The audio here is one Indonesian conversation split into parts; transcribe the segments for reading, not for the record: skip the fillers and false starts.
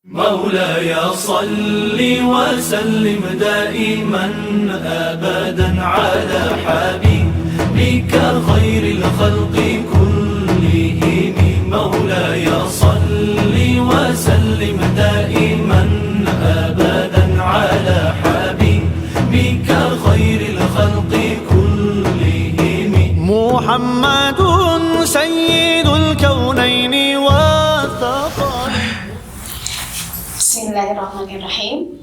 مولاي صل وسلم دائما أبدا على حبيبك خير الخلق كلهم. مولاي صل وسلم دائما أبدا على حبيبك خير الخلق كلهم. محمد سيد الكونين والثقلين. Bismillahirrahmanirrahim.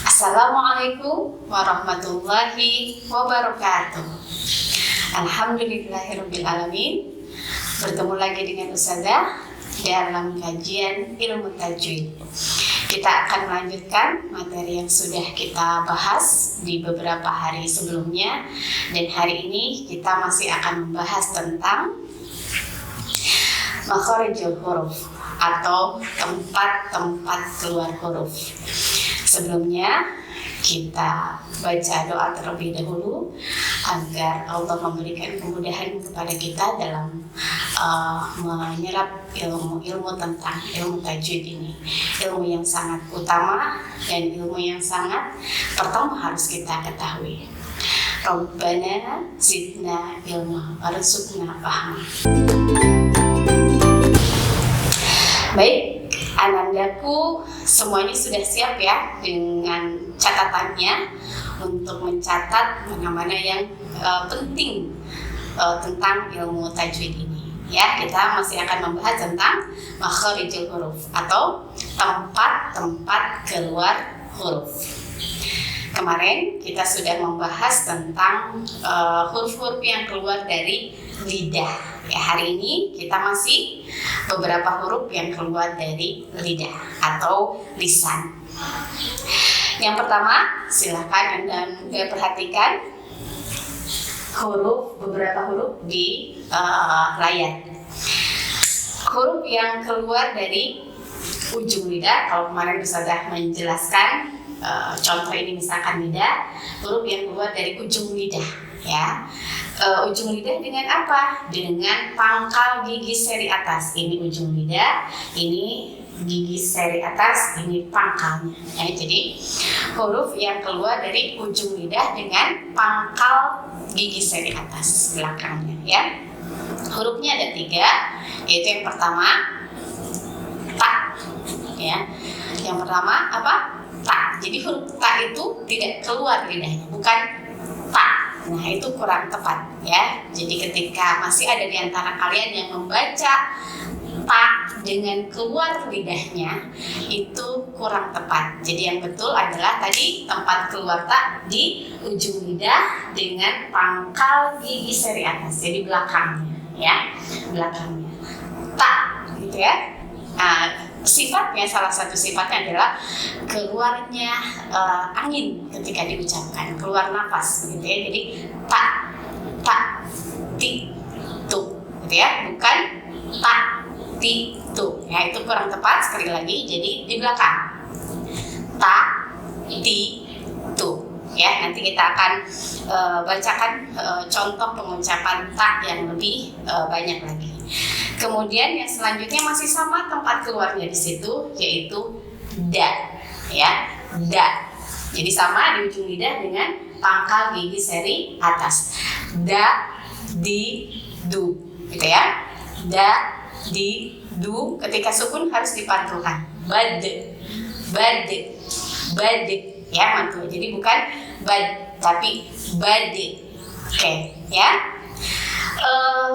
Assalamualaikum warahmatullahi wabarakatuh. Alhamdulillahirrabbilalamin. Bertemu lagi dengan Ustazah dalam kajian ilmu tajwid. Kita akan melanjutkan materi yang sudah kita bahas di beberapa hari sebelumnya. Dan hari ini kita masih akan membahas tentang makharijul huruf atau tempat-tempat keluar huruf. Sebelumnya kita baca doa terlebih dahulu agar Allah memberikan kemudahan kepada kita dalam menyerap ilmu tentang ilmu tajwid ini, ilmu yang sangat utama dan ilmu yang sangat pertama harus kita ketahui. Rabbana zidna ilma warzuqna fahma. Baik, anandaku semuanya sudah siap ya dengan catatannya untuk mencatat mana-mana yang penting tentang ilmu tajwid ini. Ya, kita masih akan membahas tentang makharijul huruf atau tempat-tempat keluar huruf. Kemarin kita sudah membahas tentang huruf-huruf yang keluar dari lidah. Ya, hari ini kita masih beberapa huruf yang keluar dari lidah atau lisan. Yang pertama, silakan Anda perhatikan beberapa huruf di layar. Huruf yang keluar dari ujung lidah, kalau kemarin Ustazah menjelaskan contoh ini misalkan lidah, huruf yang keluar dari ujung lidah ya. Ujung lidah dengan apa? Dengan pangkal gigi seri atas. Ini ujung lidah, ini gigi seri atas, ini pangkalnya ya. Jadi huruf yang keluar dari ujung lidah dengan pangkal gigi seri atas belakangnya ya. Hurufnya ada 3, yaitu yang pertama ta ya. Yang pertama apa? Ta. Jadi huruf ta itu tidak keluar lidahnya, bukan ta. Nah, itu kurang tepat ya. Jadi ketika masih ada di antara kalian yang membaca ta dengan keluar lidahnya, itu kurang tepat. Jadi yang betul adalah tadi tempat keluar ta di ujung lidah dengan pangkal gigi seri atas. Jadi belakangnya ya, belakangnya ta gitu ya. Nah, sifatnya, salah satu sifatnya adalah keluarnya angin ketika diucapkan, keluar nafas begitu ya. Jadi ta, ti, tu gitu ya, bukan ta, ti, tu ya, itu kurang tepat. Sekali lagi, jadi di belakang ta, ti, tu ya. Nanti kita akan bacakan contoh pengucapan ta yang lebih banyak lagi. Kemudian yang selanjutnya masih sama tempat keluarnya di situ, yaitu da ya, da. Jadi sama di ujung lidah dengan pangkal gigi seri atas. Da, di, du gitu ya. Da, di, du. Ketika sukun harus dipantulkan. Bad, bad, bad ya, mantul. Jadi bukan bad tapi bad. Oke ya.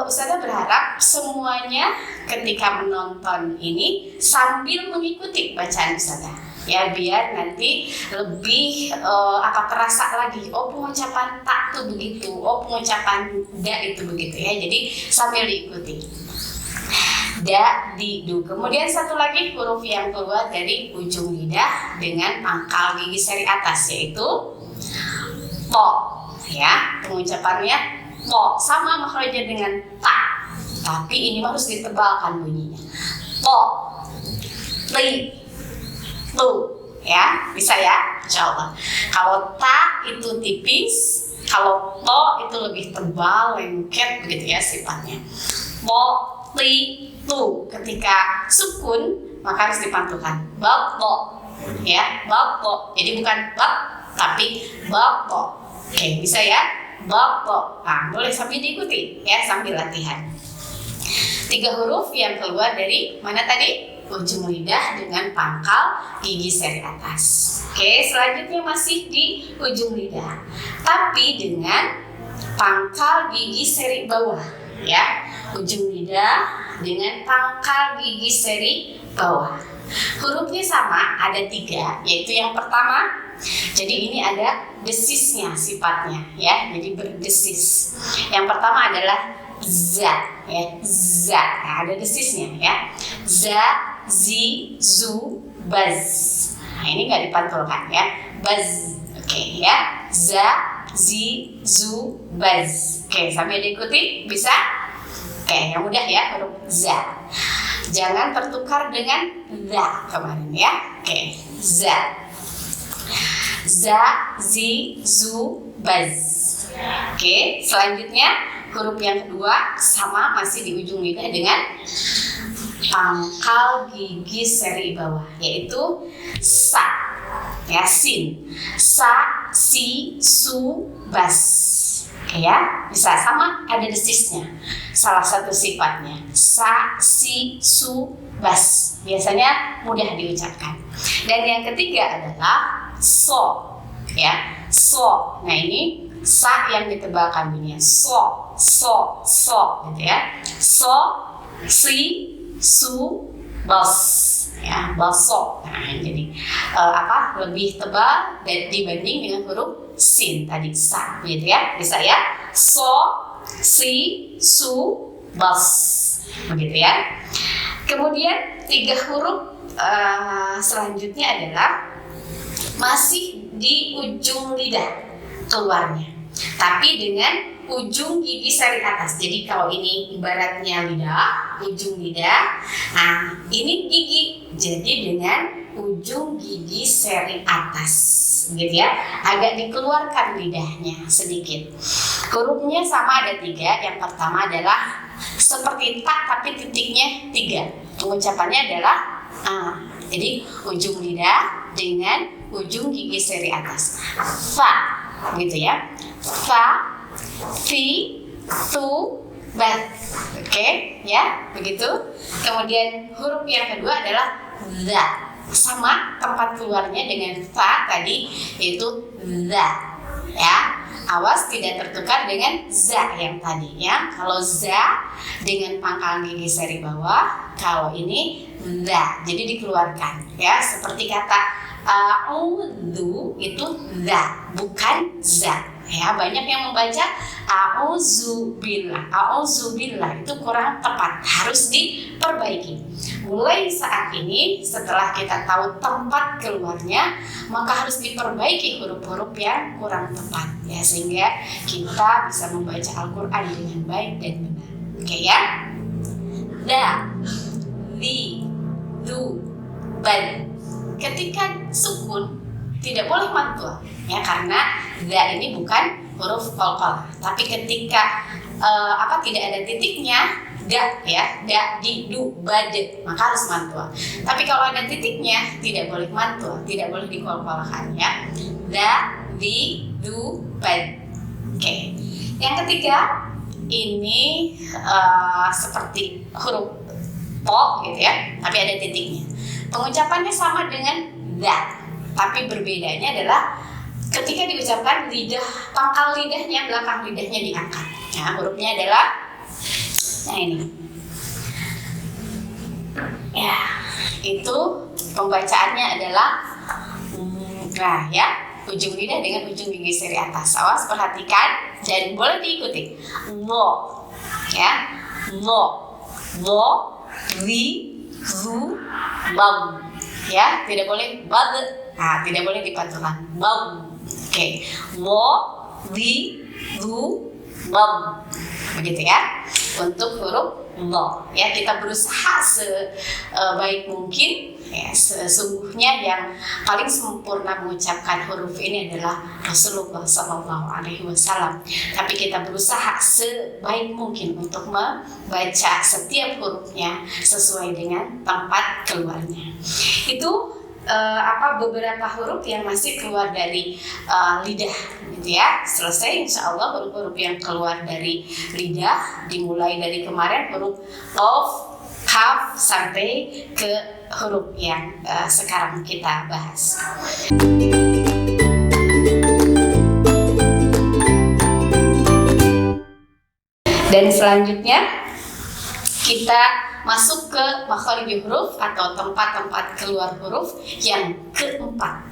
Ustazah berharap semuanya ketika menonton ini sambil mengikuti bacaan Ustazah ya, biar nanti lebih terasa lagi, oh pengucapan tak itu begitu, oh pengucapan da itu begitu ya. Jadi sambil diikuti da, di, du. Kemudian satu lagi huruf yang keluar dari ujung lidah dengan pangkal gigi seri atas, yaitu po ya. Pengucapannya po, sama makhrajnya dengan ta, tapi ini harus ditebalkan bunyinya. Po, li, tu ya, bisa ya, insyaallah. Kalau ta itu tipis, kalau to itu lebih tebal, lengket begitu ya sifatnya. Po, li, tu. Ketika sukun maka harus dipantulkan. Bapo, ya, bapo. Jadi bukan bab, tapi bapo. Oke, bisa ya? Bapo. Nah, boleh sambil diikuti ya, sambil latihan. 3 huruf yang keluar dari mana tadi? Ujung lidah dengan pangkal gigi seri atas. Oke, selanjutnya masih di ujung lidah, tapi dengan pangkal gigi seri bawah, ya. Ujung lidah dengan pangkal gigi seri bawah. Hurufnya sama, ada 3, yaitu yang pertama. Jadi ini ada desisnya sifatnya, ya. Jadi berdesis. Yang pertama adalah za, ya, za. Nah, ada desisnya, ya. Za, zi, zu, baz. Nah, ini nggak dipantulkan, ya. Baz. Oke, ya. Za, zi, zu, baz. Oke, sambil diikuti bisa? Oke, yang mudah ya, huruf za. Jangan tertukar dengan za kemarin, ya. Oke, za. Za, zi, zu, baz. Oke, selanjutnya huruf yang kedua sama, masih di ujung lidah dengan pangkal gigi seri bawah, yaitu sa, ya, sin. Sa, si, su, bas. Oke ya, bisa sama, ada desisnya. Salah satu sifatnya sa, si, su, bas. Biasanya mudah diucapkan. Dan yang ketiga adalah so, ya, so. Nah ini sa yang ditebalkan bunyinya so, so, so, gitu ya. So, si, su, bas, ya, baso. Nah, jadi lebih tebal dibanding dengan huruf sin tadi sa, gitu ya. Bisa ya. So, si, su, bas, begitu ya. Kemudian 3 huruf selanjutnya adalah masih di ujung lidah keluarnya, tapi dengan ujung gigi seri atas. Jadi kalau ini ibaratnya lidah, ujung lidah, nah ini gigi, jadi dengan ujung gigi seri atas, gitu ya. Agak dikeluarkan lidahnya sedikit. Hurufnya sama, ada 3. Yang pertama adalah seperti tak tapi titiknya 3. Pengucapannya adalah jadi ujung lidah dengan ujung gigi seri atas. Fa, gitu ya. Fa, fi, tu, bat. Oke, ya, begitu. Kemudian huruf yang kedua adalah za. Sama tempat keluarnya dengan fa tadi, yaitu za. Ya, awas tidak tertukar dengan za yang tadi, ya. Kalau za dengan pangkal gigi seri bawah, kalau ini za, jadi dikeluarkan, ya. Seperti kata a'udzu itu za, bukan za. Ya, banyak yang membaca a'udzubillah. A'udzubillah itu kurang tepat, harus diperbaiki. Mulai saat ini setelah kita tahu tempat keluarnya, maka harus diperbaiki huruf-huruf yang kurang tepat, ya, sehingga kita bisa membaca Al-Qur'an dengan baik dan benar. Oke ya? Da, di, du, ban. Ketika sukun tidak boleh mantul, ya, karena da ini bukan huruf qalqalah. Tapi ketika tidak ada titiknya, da, ya, da, di, du, bade, maka harus mantul. Tapi kalau ada titiknya tidak boleh mantul, tidak boleh diqalqalahkan, ya. Da, di, du, bad. Oke. Yang ketiga ini seperti huruf po, gitu ya, tapi ada titiknya. Pengucapannya sama dengan da, tapi berbedanya adalah ketika diucapkan lidah, pangkal lidahnya, belakang lidahnya diangkat. Ya, hurufnya adalah, nah ini. Ya, itu pembacaannya adalah nah ya, ujung lidah dengan ujung gigi seri atas. Awas, perhatikan dan boleh diikuti. Lo, ya, lo, li, zu, bam, ya, tidak boleh bad. Nah, tidak boleh dipantulkan. Bam. Oke. Wo, li, zu, bam. Begitu ya. Untuk huruf lo. Ya, kita berusaha sebaik mungkin. Ya, sesungguhnya yang paling sempurna mengucapkan huruf ini adalah Rasulullah SAW. Tapi kita berusaha sebaik mungkin untuk membaca setiap hurufnya sesuai dengan tempat keluarnya. Itu beberapa huruf yang masih keluar dari lidah, gitu ya. Selesai, insya Allah huruf-huruf yang keluar dari lidah, dimulai dari kemarin huruf qaf, kaf sampai ke huruf yang sekarang kita bahas. Dan selanjutnya kita masuk ke makharijul huruf atau tempat-tempat keluar huruf yang keempat,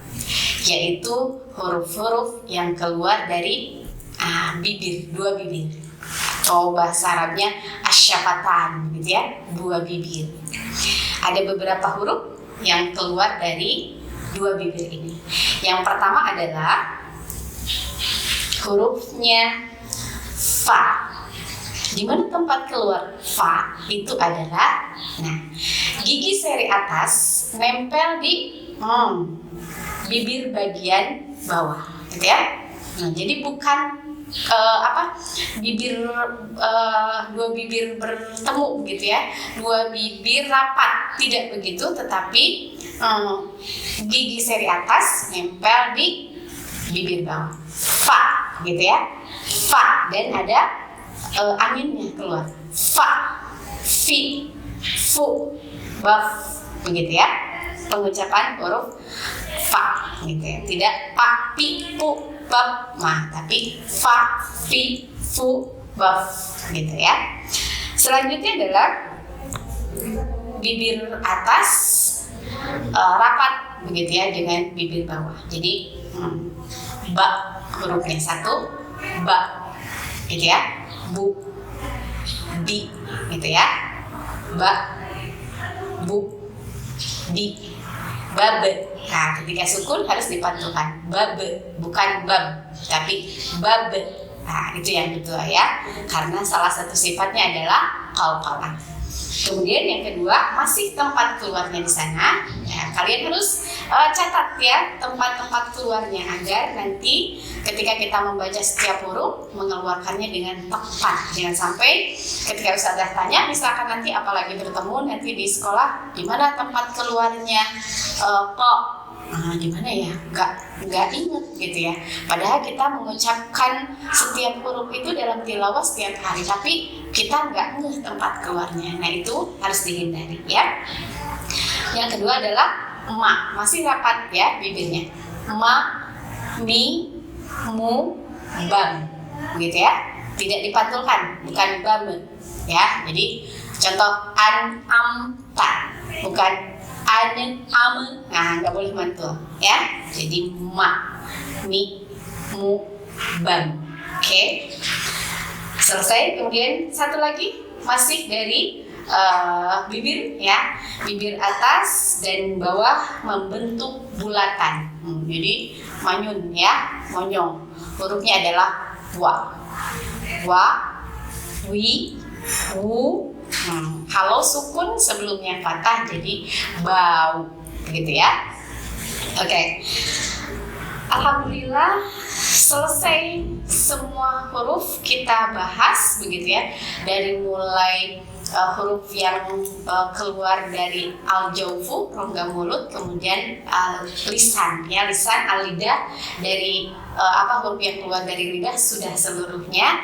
yaitu huruf-huruf yang keluar dari bibir, dua bibir, atau bahasa Arabnya asyafatan, gitu ya, dua bibir. Ada beberapa huruf yang keluar dari dua bibir ini. Yang pertama adalah hurufnya fa. Di mana tempat keluar fa itu adalah, gigi seri atas nempel di bibir bagian bawah, gitu ya. Jadi bukan dua bibir bertemu, gitu ya, dua bibir rapat, tidak begitu, tetapi gigi seri atas nempel di bibir bawah, fa, gitu ya, fa, dan ada anginnya keluar, fa, fi, fu, baf, begitu ya pengucapan huruf fa, gitu ya, tidak pa, pi, pu, baf, tapi fa, fi, fu, baf, gitu ya. Selanjutnya adalah bibir atas rapat, begitu ya, dengan bibir bawah. Jadi ba, hurufnya satu, ba, gitu ya, bu, bi, gitu ya, ba, bu, di, babe. Nah, ketika sukun harus dipantulkan, babe, bukan bab, tapi babe. Nah, itu yang betul ya, karena salah satu sifatnya adalah qalqalah. Kemudian yang kedua, masih tempat keluarnya di sana. Ya, kalian harus catat ya tempat-tempat keluarnya agar nanti ketika kita membaca setiap huruf mengeluarkannya dengan tepat. Jangan sampai ketika ustazah tanya, misalkan nanti apalagi bertemu nanti di sekolah, di mana tempat keluarnya kok, di mana ya? Nggak inget, gitu ya. Padahal kita mengucapkan setiap huruf itu dalam tilawah setiap hari, tapi kita nggak ngeh tempat keluarnya. Nah, itu harus dihindari ya. Yang kedua adalah ma, masih rapat ya bibirnya. Ma, mi, mu, bam, gitu ya. Tidak dipantulkan, bukan bam ya. Jadi contoh an, am, ta, bukan an, am. Nah, nggak boleh mantul ya. Jadi ma, mi, mu, bam. Oke. Selesai. Kemudian satu lagi masih dari bibir ya, bibir atas dan bawah membentuk bulatan. Jadi manyun ya, monyong. Hurufnya adalah wa, wi, wu. Kalau sukun sebelumnya fathah jadi bau, gitu ya. Oke. Alhamdulillah selesai semua huruf kita bahas, begitu ya, dari mulai huruf yang keluar dari al-jawfu, rongga mulut, kemudian lisan ya, lisan, al-lidah, dari huruf yang keluar dari lidah sudah seluruhnya,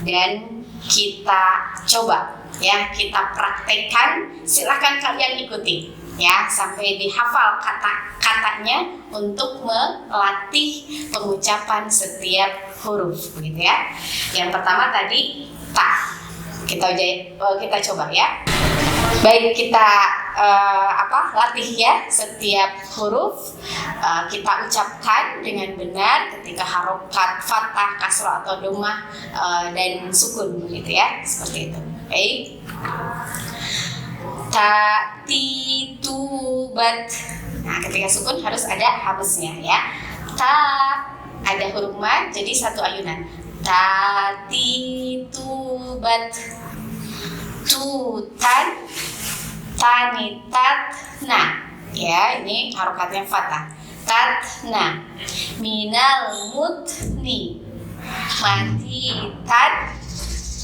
dan kita coba ya, kita praktekkan. Silakan kalian ikuti ya sampai dihafal kata-katanya untuk melatih pengucapan setiap huruf, begitu ya. Yang pertama tadi ta. Kita coba ya. Baik, kita latih ya setiap huruf kita ucapkan dengan benar ketika harokat fathah, kasrah atau dhammah dan sukun, begitu ya, seperti itu. Baik. Ta, ti, tu, bat. Nah, ketika sukun harus ada hamzahnya ya. Ta, ada huruf mad, jadi satu ayunan. Ta, ti, tu, bat. tutan, tanitatna. Ya, ini harokatnya fathah. Tatna. Minal mutni, mati tat,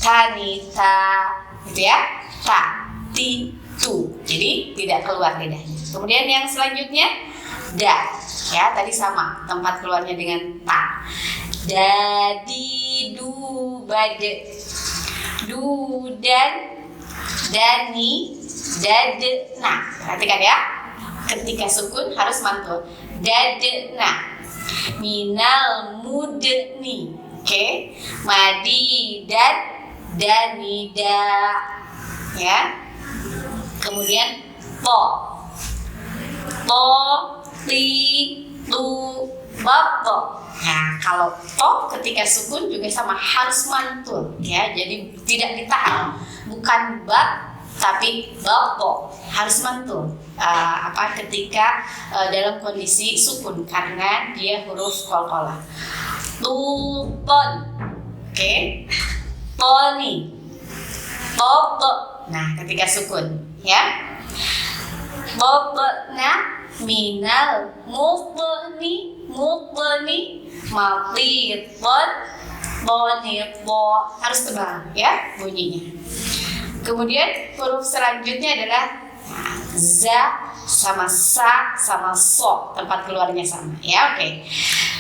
tanita, gitu ya. Ta, ti, tu. Jadi tidak keluar lidahnya. Kemudian yang selanjutnya da. Ya, tadi sama tempat keluarnya dengan ta. Dadi, du, bade, du, dan, dani, dade. Nah, perhatikan ya. Ketika sukun harus mantul. Dadna. Minal mudni. Oke. Madi, dan, danida. Ya. Kemudian to. To, ti, tu, bato. Nah, kalau to ketika sukun juga sama harus mantul, ya. Jadi tidak ditahan, bukan bab tapi bato, harus mantul. Ketika dalam kondisi sukun karena dia huruf qalqalah. Tuton, oke. Toni, toto. Nah, ketika sukun, ya. Bobna minal mutni, matiton, bonito, harus tebal ya bunyinya. Kemudian huruf selanjutnya adalah za sama sa sama so, tempat keluarnya sama ya. Oke.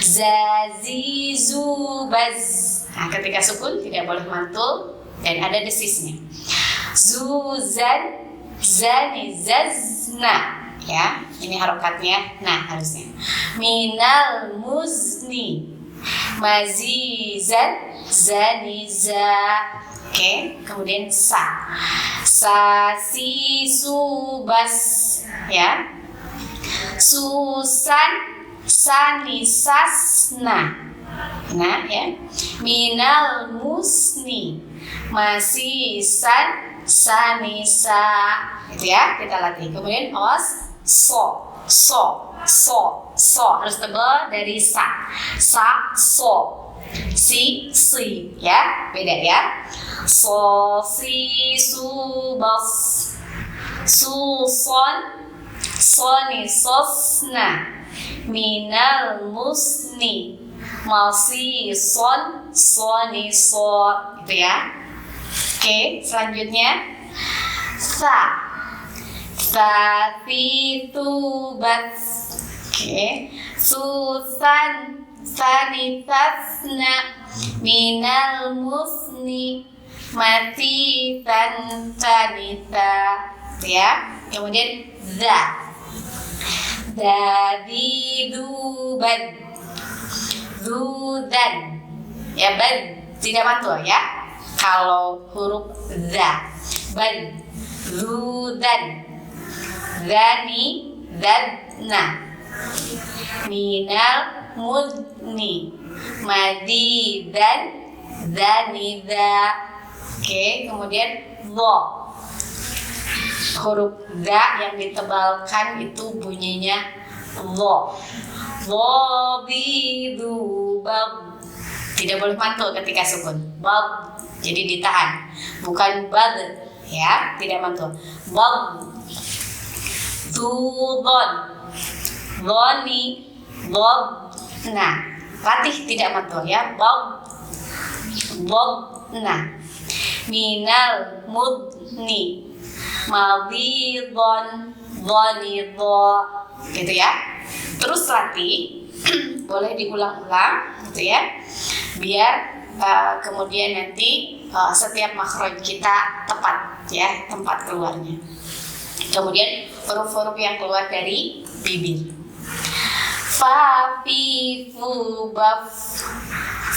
Zazizu baz. Nah, ketika sukun tidak boleh mantul dan ada desisnya. Zuzan, zani, zazna. Ya, ini harokatnya. Nah, harusnya minal muzni, mazizan, zaniza. Oke, kemudian sa, si, subas. Ya, susan, sani, sasna. Nah, ya, minal musni, masisan, sanisa. Gitu ya, kita latih. Kemudian os, so harus tebal dari sa, so, si, ya, beda ya. So, si, subas, suson, soni, sosna, minal musni, masi, son, soni, so, gitu ya. Oke, selanjutnya sa, satitubat. Oke, susan, sanitasna, minal musni, mati, tanita. Ya, kemudian za, dadidubat, zudan. Ya, bad tidak mantul ya. Kalau huruf za, bad, zudan, zani, zadna, minal mudni, madi, dan, zanida. Oke, kemudian wo. Huruf za yang ditebalkan itu bunyinya wo. Wo, bidu, bab. Tidak boleh mantul ketika sukun. Bab. Jadi ditahan. Bukan bad. Ya, tidak mantul. Bab. Tudon, Boni, Bob. Nah, latih tidak mantul ya. Bob, nah, minal mudni, mabidon, bonido, gitu ya. Terus latih, boleh diulang-ulang, gitu ya, biar kemudian nanti setiap makhraj kita tepat ya tempat keluarnya. Kemudian huruf-huruf yang keluar dari bibir. Fa, fi, fu, baf,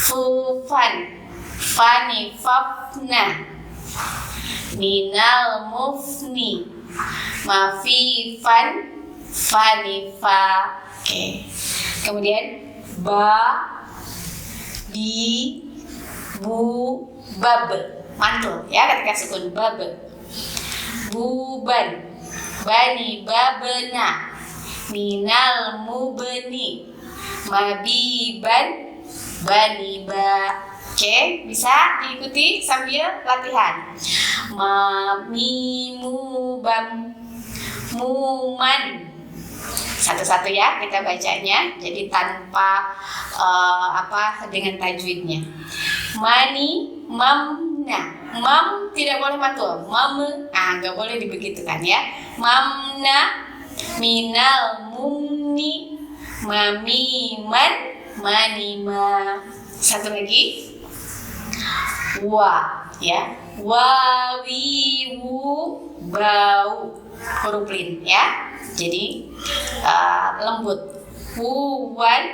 fu, fan, fani, fafna, minal mufni, mafi, fan, fani, fa. Oke. Kemudian ba, di, bu, bab. Mantul ya ketika sukun bab. Buban, bani, babena, minal mubni, mabiban, bani, ba. Oke, bisa diikuti sambil latihan. Ma, mi, mu, bam, mu, man. Satu-satu ya kita bacanya, jadi tanpa dengan tajwidnya. Mani, mamna. Mam tidak boleh matul. Mam, nggak boleh dibegitukan ya. Mamna, minal, mumni, mami, man, manima. Satu lagi. Wa, ya. Wawi, wu, bau. Huruf lin ya. Jadi lembut. Wan,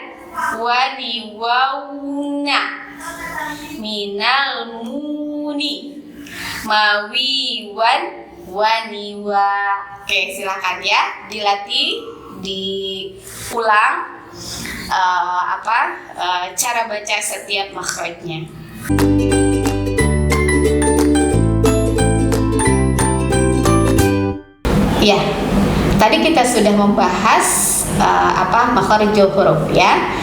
wani, wauna. Minal muni, mawi, wan, wani, wa. Oke, silakan ya dilatih, diulang cara baca setiap makhrajnya. Ya, tadi kita sudah membahas makharijul huruf ya.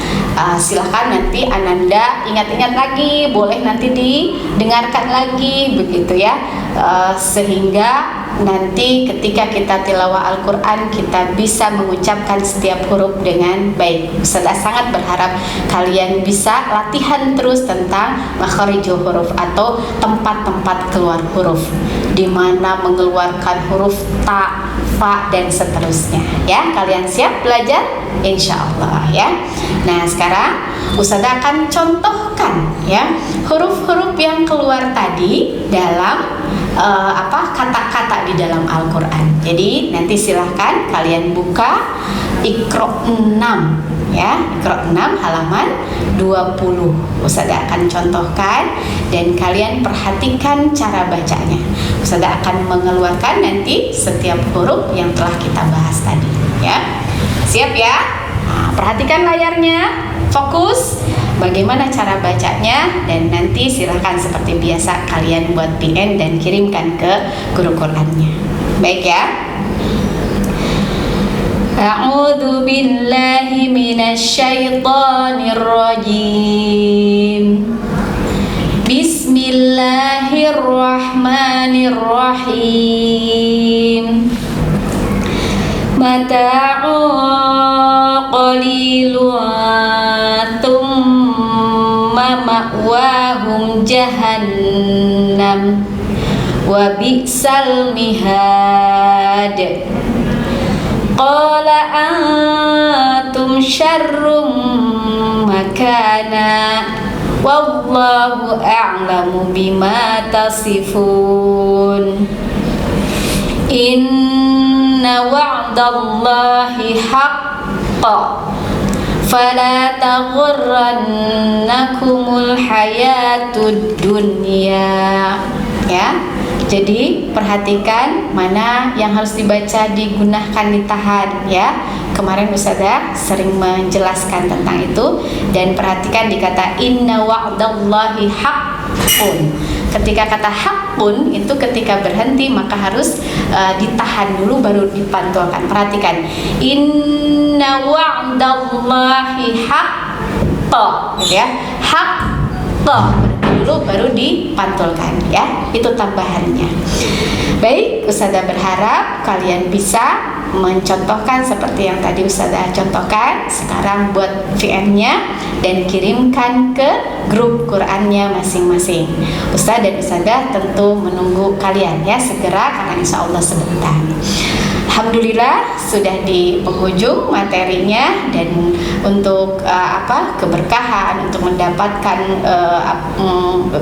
Silahkan nanti Ananda ingat-ingat lagi, boleh nanti didengarkan lagi begitu ya, sehingga nanti ketika kita tilawah Al-Quran kita bisa mengucapkan setiap huruf dengan baik. Saya sangat berharap kalian bisa latihan terus tentang makharijul huruf atau tempat-tempat keluar huruf, di mana mengeluarkan huruf ta, fa, dan seterusnya ya. Kalian siap belajar? Insya Allah ya. Nah, sekarang Ustazah akan contohkan ya huruf-huruf yang keluar tadi dalam kata-kata di dalam Al-Quran. Jadi nanti silahkan kalian buka Iqra 6 ya, Iqra 6 halaman 20. Ustazah akan contohkan dan kalian perhatikan cara bacanya. Ustazah akan mengeluarkan nanti setiap huruf yang telah kita bahas tadi ya. Siap ya? Nah, perhatikan layarnya, fokus bagaimana cara bacanya, dan nanti silahkan seperti biasa kalian buat PN dan kirimkan ke guru Qurannya. Baik ya. A'udzu billahi minasyaitonir rajim. Bismillahirrahmanirrahim. Mata'u qalilun thumma ma'wahum jahannam wa bi'sal mihad. Qala antum syarrum makana wallahu a'lamu bima tasifun. Inna wa'dallahi haqqan fala taghurrannakumul hayatud dunya. Ya. Jadi perhatikan mana yang harus dibaca, digunakan, ditahan ya. Kemarin Ustazah sering menjelaskan tentang itu, dan perhatikan dikata inna wa'dallahi haqqun. Ketika kata haqqun itu ketika berhenti maka harus ditahan dulu baru dipantulkan. Perhatikan inna wa'dallahi haqqan gitu ya. Haqqan dulu baru dipantulkan ya, itu tambahannya. Baik, Ustazah berharap kalian bisa mencontohkan seperti yang tadi Ustazah contohkan. Sekarang buat VM-nya dan kirimkan ke grup Qurannya masing-masing. Ustazah dan Ustazah tentu menunggu kalian ya, segera karena insya Allah sebentar. Alhamdulillah sudah di penghujung materinya, dan untuk keberkahan, untuk mendapatkan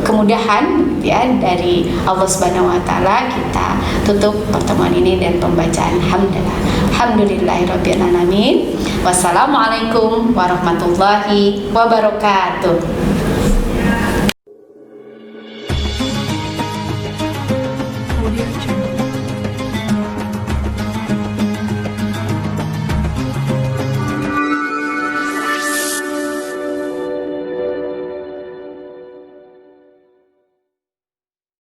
kemudahan ya dari Allah Subhanahu wa taala, kita tutup pertemuan ini dan pembacaan hamdalah. Alhamdulillahirabbil alamin. Wassalamualaikum warahmatullahi wabarakatuh.